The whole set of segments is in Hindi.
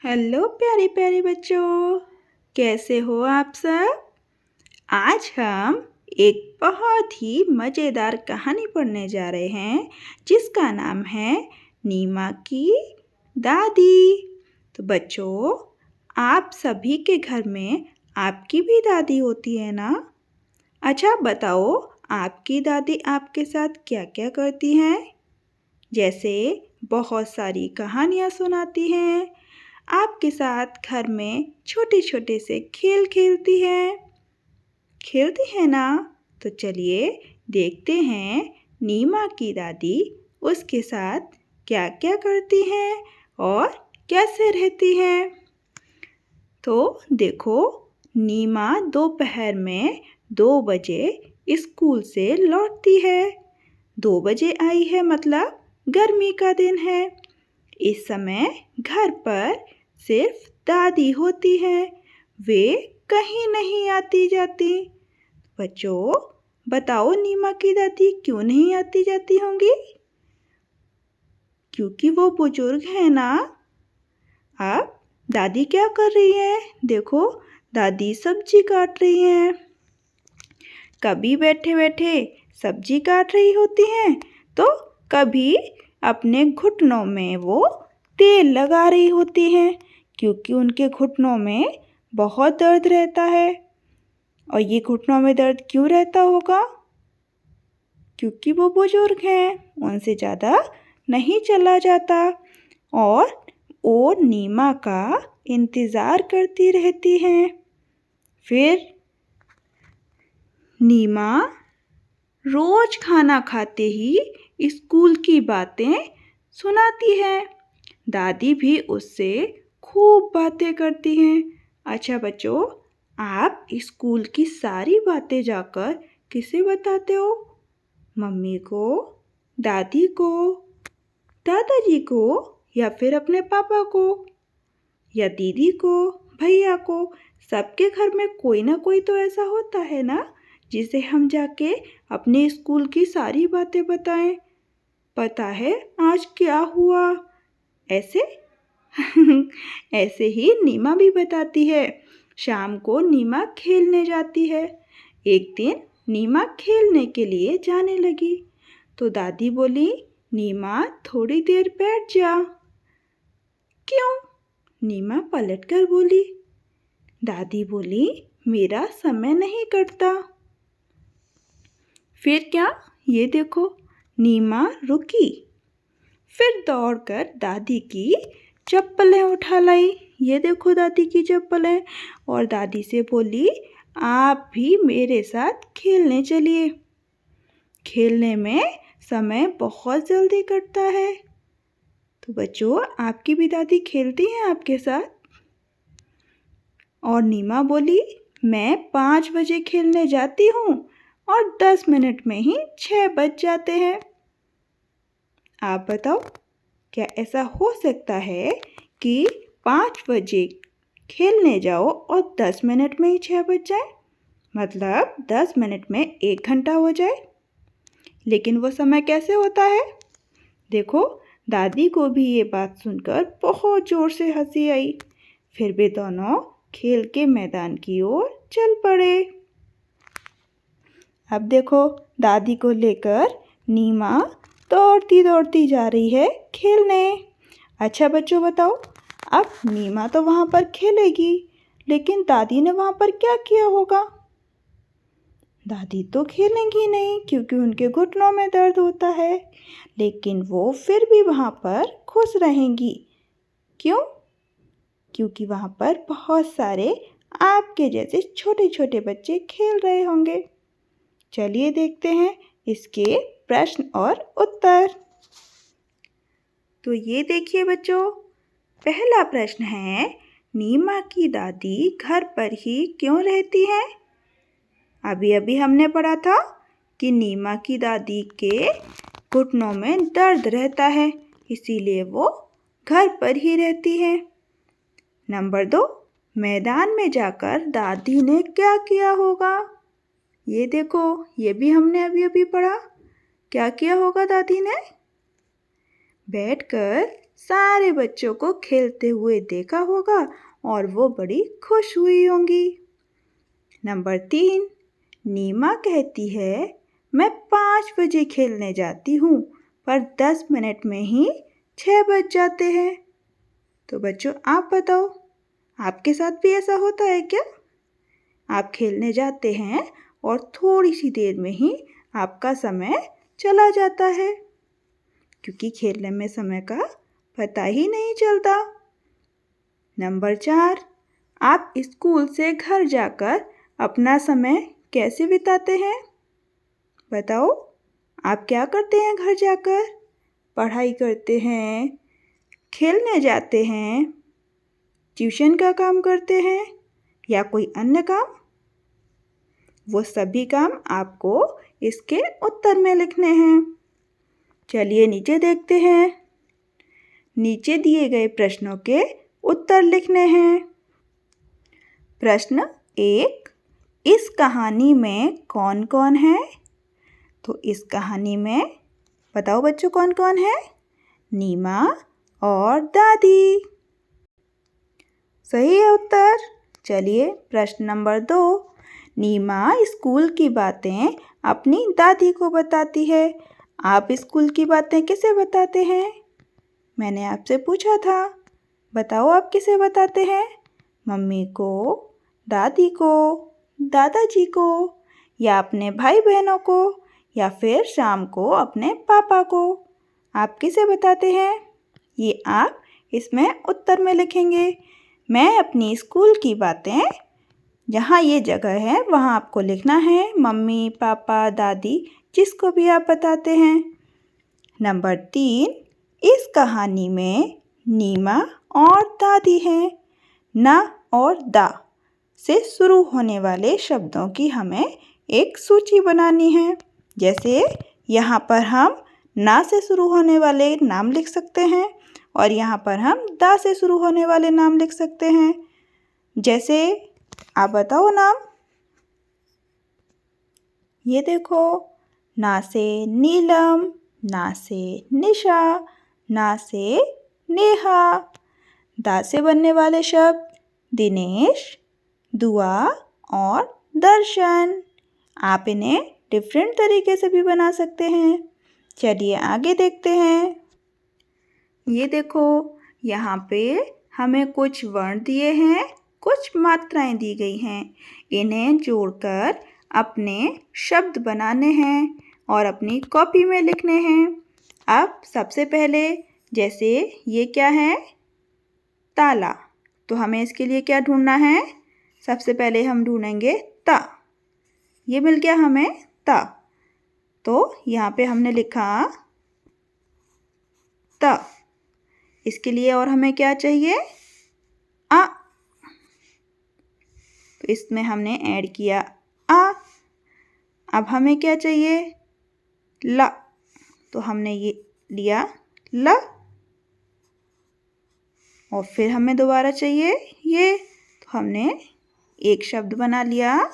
हेलो प्यारे प्यारे बच्चों, कैसे हो आप सब। आज हम एक बहुत ही मज़ेदार कहानी पढ़ने जा रहे हैं जिसका नाम है नीमा की दादी। तो बच्चों, आप सभी के घर में आपकी भी दादी होती है ना। अच्छा बताओ, आपकी दादी आपके साथ क्या क्या करती हैं। जैसे बहुत सारी कहानियाँ सुनाती हैं, आपके साथ घर में छोटे छोटे से खेल खेलती है ना। तो चलिए देखते हैं नीमा की दादी उसके साथ क्या क्या करती हैं और कैसे रहती हैं। तो देखो, नीमा दोपहर में 2 बजे स्कूल से लौटती है। 2 बजे आई है मतलब गर्मी का दिन है। इस समय घर पर सिर्फ दादी होती है, वे कहीं नहीं आती जाती। बच्चों बताओ, नीमा की दादी क्यों नहीं आती जाती होंगी। क्योंकि वो बुजुर्ग है ना। अब दादी क्या कर रही है, देखो दादी सब्जी काट रही है। कभी बैठे बैठे सब्जी काट रही होती हैं, तो कभी अपने घुटनों में वो तेल लगा रही होती हैं, क्योंकि उनके घुटनों में बहुत दर्द रहता है। और ये घुटनों में दर्द क्यों रहता होगा, क्योंकि वो बुजुर्ग हैं, उनसे ज़्यादा नहीं चला जाता। और वो नीमा का इंतज़ार करती रहती हैं। फिर नीमा रोज खाना खाते ही स्कूल की बातें सुनाती है। दादी भी उससे खूब बातें करती हैं। अच्छा बच्चों, आप स्कूल की सारी बातें जाकर किसे बताते हो। मम्मी को, दादी को, दादाजी को, या फिर अपने पापा को, या दीदी को, भैया को। सबके घर में कोई ना कोई तो ऐसा होता है ना, जिसे हम जाके अपने स्कूल की सारी बातें बताएं। पता है आज क्या हुआ, ऐसे ऐसे ही नीमा भी बताती है। शाम को नीमा खेलने जाती है। एक दिन नीमा खेलने के लिए जाने लगी, तो दादी बोली, नीमा थोड़ी देर बैठ जा। क्यों, नीमा पलटकर बोली। दादी बोली, मेरा समय नहीं कटता। फिर क्या, ये देखो, नीमा रुकी, फिर दौड़कर दादी की चप्पलें उठा लाई। ये देखो दादी की चप्पलें। और दादी से बोली, आप भी मेरे साथ खेलने चलिए। खेलने में समय बहुत जल्दी कटता है। तो बच्चों, आपकी भी दादी खेलती हैं आपके साथ। और नीमा बोली, मैं 5 बजे खेलने जाती हूँ और 10 मिनट में ही 6 बज जाते हैं। आप बताओ, क्या ऐसा हो सकता है कि 5 बजे खेलने जाओ और 10 मिनट में ही 6 बज जाए, मतलब 10 मिनट में 1 घंटा हो जाए। लेकिन वो समय कैसे होता है। देखो, दादी को भी ये बात सुनकर बहुत ज़ोर से हंसी आई। फिर वे दोनों खेल के मैदान की ओर चल पड़े। अब देखो, दादी को लेकर नीमा दौड़ती दौड़ती जा रही है खेलने। अच्छा बच्चों बताओ, अब नीमा तो वहाँ पर खेलेगी, लेकिन दादी ने वहाँ पर क्या किया होगा। दादी तो खेलेंगी नहीं, क्योंकि उनके घुटनों में दर्द होता है। लेकिन वो फिर भी वहाँ पर खुश रहेंगी। क्यों, क्योंकि वहाँ पर बहुत सारे आपके जैसे छोटे छोटे बच्चे खेल रहे होंगे। चलिए देखते हैं इसके प्रश्न और उत्तर। तो ये देखिए बच्चों, पहला प्रश्न है, नीमा की दादी घर पर ही क्यों रहती है। अभी अभी हमने पढ़ा था कि नीमा की दादी के घुटनों में दर्द रहता है, इसीलिए वो घर पर ही रहती है। नंबर 2, मैदान में जाकर दादी ने क्या किया होगा। ये देखो, ये भी हमने अभी अभी पढ़ा। क्या किया होगा दादी ने, बैठकर सारे बच्चों को खेलते हुए देखा होगा और वो बड़ी खुश हुई होंगी। नंबर 3, नीमा कहती है, मैं 5 बजे खेलने जाती हूँ, पर 10 मिनट में ही 6 बज जाते हैं। तो बच्चों आप बताओ, आपके साथ भी ऐसा होता है क्या? आप खेलने जाते हैं और थोड़ी सी देर में ही आपका समय चला जाता है, क्योंकि खेलने में समय का पता ही नहीं चलता। नंबर 4, आप स्कूल से घर जाकर अपना समय कैसे बिताते हैं? बताओ, आप क्या करते हैं घर जाकर? पढ़ाई करते हैं, खेलने जाते हैं, ट्यूशन का काम करते हैं या कोई अन्य काम? वो सभी काम आपको इसके उत्तर में लिखने हैं। चलिए नीचे देखते हैं। नीचे दिए गए प्रश्नों के उत्तर लिखने हैं। प्रश्न 1, इस कहानी में कौन कौन है? तो इस कहानी में बताओ बच्चों कौन कौन है? नीमा और दादी। सही है उत्तर। चलिए प्रश्न नंबर 2, नीमा स्कूल की बातें अपनी दादी को बताती है। आप स्कूल की बातें किसे बताते हैं? मैंने आपसे पूछा था। बताओ आप किसे बताते हैं? मम्मी को, दादी को, दादाजी को, या अपने भाई बहनों को, या फिर शाम को अपने पापा को? आप किसे बताते हैं? ये आप इसमें उत्तर में लिखेंगे। मैं अपनी स्कूल की बातें, जहाँ ये जगह है वहाँ आपको लिखना है मम्मी, पापा, दादी, जिसको भी आप बताते हैं। नंबर 3, इस कहानी में नीमा और दादी हैं। ना और दा से शुरू होने वाले शब्दों की हमें एक सूची बनानी है। जैसे यहाँ पर हम ना से शुरू होने वाले नाम लिख सकते हैं और यहाँ पर हम दा से शुरू होने वाले नाम लिख सकते हैं। जैसे आप बताओ नाम। ये देखो, ना से नीलम, ना से निशा, ना से नेहा। दा से बनने वाले शब्द दिनेश, दुआ और दर्शन। आप इन्हें डिफरेंट तरीके से भी बना सकते हैं। चलिए आगे देखते हैं। ये देखो, यहाँ पे हमें कुछ वर्ण दिए हैं, कुछ मात्राएं दी गई हैं। इन्हें जोड़कर अपने शब्द बनाने हैं और अपनी कॉपी में लिखने हैं। अब सबसे पहले, जैसे ये क्या है? ताला। तो हमें इसके लिए क्या ढूंढना है? सबसे पहले हम ढूंढेंगे ता। ये मिल गया हमें ता। तो यहाँ पे हमने लिखा ता। इसके लिए और हमें क्या चाहिए? आ। तो इसमें हमने ऐड किया आ। अब हमें क्या चाहिए? ला। तो हमने ये लिया ला। और फिर हमें दोबारा चाहिए ये, तो हमने एक शब्द बना लिया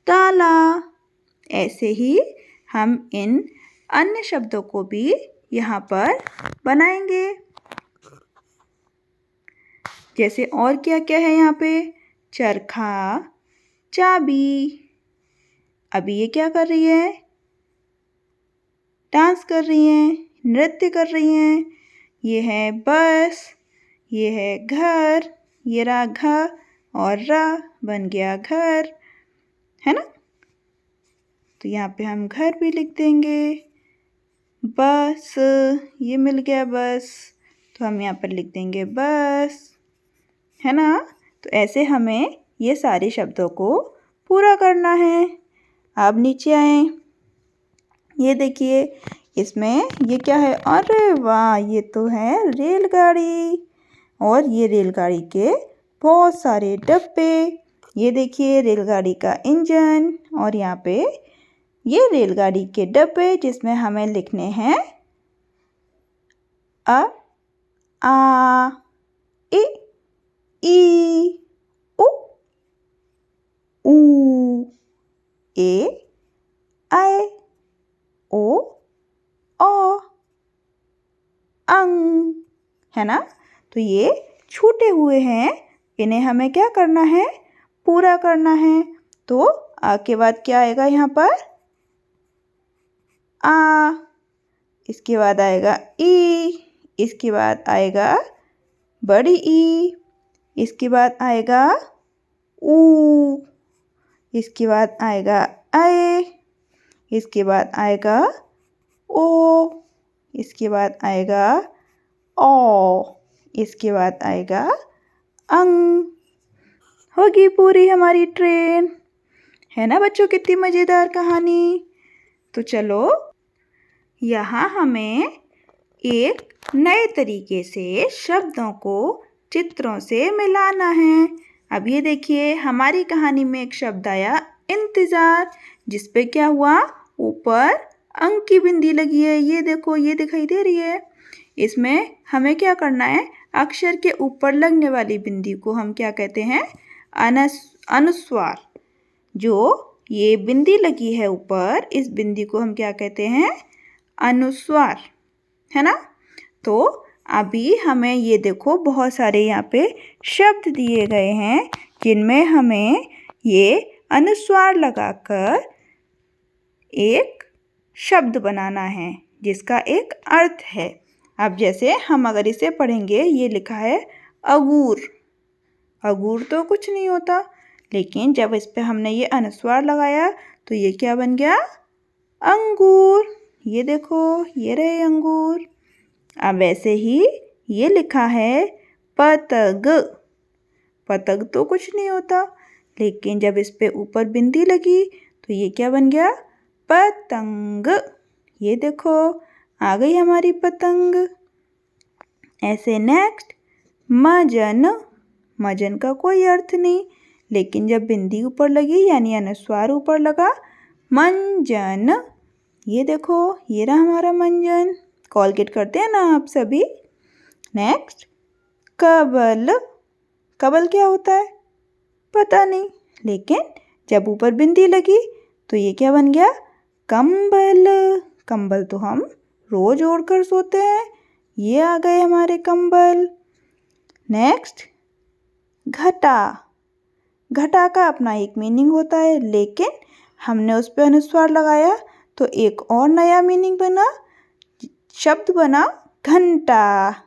ताला। ऐसे ही हम इन अन्य शब्दों को भी यहाँ पर बनाएंगे। जैसे और क्या क्या है यहाँ पे? चरखा, चाबी। अभी ये क्या कर रही है? डांस कर रही हैं, नृत्य कर रही हैं। ये है बस, ये है घर, ये रहा घ और रा बन गया घर, है ना? तो यहाँ पे हम घर भी लिख देंगे। बस, ये मिल गया बस, तो हम यहाँ पर लिख देंगे बस, है ना? तो ऐसे हमें ये सारे शब्दों को पूरा करना है। अब नीचे आए। ये देखिए, इसमें ये क्या है? अरे वाह, ये तो है रेलगाड़ी। और ये रेलगाड़ी के बहुत सारे डब्बे। ये देखिए रेलगाड़ी का इंजन, और यहाँ पे ये रेलगाड़ी के डब्बे जिसमें हमें लिखने हैं अ, आ, इ, ई, उ, ऊ, ए, ऐ, ओ, औ, अं, है ना। तो ये छूटे हुए हैं, इन्हें हमें क्या करना है, पूरा करना है। तो आ के बाद क्या आएगा यहाँ पर, आ। इसके बाद आएगा ई, इसके बाद आएगा बड़ी ई, इसके बाद आएगा ऊ, इसके बाद आएगा ऐ, इसके बाद आएगा ओ, इसके बाद आएगा औ, इसके बाद आएगा अंग। होगी पूरी हमारी ट्रेन, है ना बच्चों, कितनी मज़ेदार कहानी। तो चलो यहाँ हमें एक नए तरीके से शब्दों को चित्रों से मिलाना है। अब ये देखिए, हमारी कहानी में एक शब्द आया इंतज़ार, जिस पे क्या हुआ, ऊपर अंक की बिंदी लगी है। ये देखो, ये दिखाई दे रही है। इसमें हमें क्या करना है, अक्षर के ऊपर लगने वाली बिंदी को हम क्या कहते हैं, अनुस्वार। जो ये बिंदी लगी है ऊपर, इस बिंदी को हम क्या कहते हैं, अनुस्वार, है ना। तो अभी हमें ये देखो, बहुत सारे यहाँ पे शब्द दिए गए हैं जिनमें हमें ये अनुस्वार लगाकर एक शब्द बनाना है जिसका एक अर्थ है। अब जैसे हम अगर इसे पढ़ेंगे, ये लिखा है अगूर। अगूर तो कुछ नहीं होता, लेकिन जब इस पे हमने ये अनुस्वार लगाया तो ये क्या बन गया, अंगूर। ये देखो, ये रहे अंगूर। अब वैसे ही ये लिखा है पतंग। पतंग तो कुछ नहीं होता, लेकिन जब इस पे ऊपर बिंदी लगी तो ये क्या बन गया, पतंग। ये देखो, आ गई हमारी पतंग। ऐसे नेक्स्ट मजन। मजन का कोई अर्थ नहीं, लेकिन जब बिंदी ऊपर लगी यानी अनुस्वार ऊपर लगा, मंजन। ये देखो, ये रहा हमारा मंजन। कॉलगेट करते हैं ना आप सभी। नेक्स्ट कबल। कबल क्या होता है, पता नहीं, लेकिन जब ऊपर बिंदी लगी तो ये क्या बन गया, कंबल। कंबल तो हम रोज ओढ़ कर सोते हैं। ये आ गए हमारे कंबल। नेक्स्ट घटा। घटा का अपना एक मीनिंग होता है, लेकिन हमने उस पर अनुस्वार लगाया तो एक और नया मीनिंग बना, शब्द बना घंटा।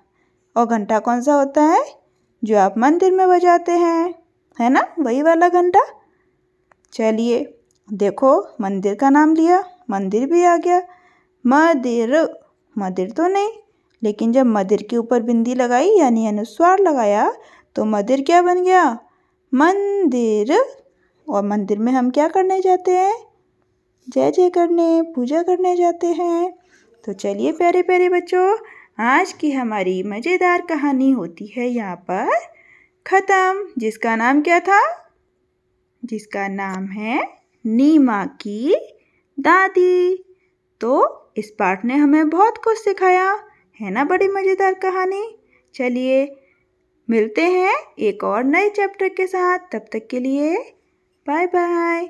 और घंटा कौन सा होता है, जो आप मंदिर में बजाते हैं, है ना, वही वाला घंटा। चलिए देखो, मंदिर का नाम लिया, मंदिर भी आ गया। मदिर। मदिर तो नहीं, लेकिन जब मदिर के ऊपर बिंदी लगाई यानी अनुस्वार लगाया तो मदिर क्या बन गया, मंदिर। और मंदिर में हम क्या करने जाते हैं, जय जय करने, पूजा करने जाते हैं। तो चलिए प्यारे प्यारे बच्चों, आज की हमारी मज़ेदार कहानी होती है यहाँ पर ख़त्म, जिसका नाम क्या था, जिसका नाम है नीमा की दादी। तो इस पाठ ने हमें बहुत कुछ सिखाया, है ना, बड़ी मज़ेदार कहानी। चलिए मिलते हैं एक और नए चैप्टर के साथ, तब तक के लिए बाय बाय।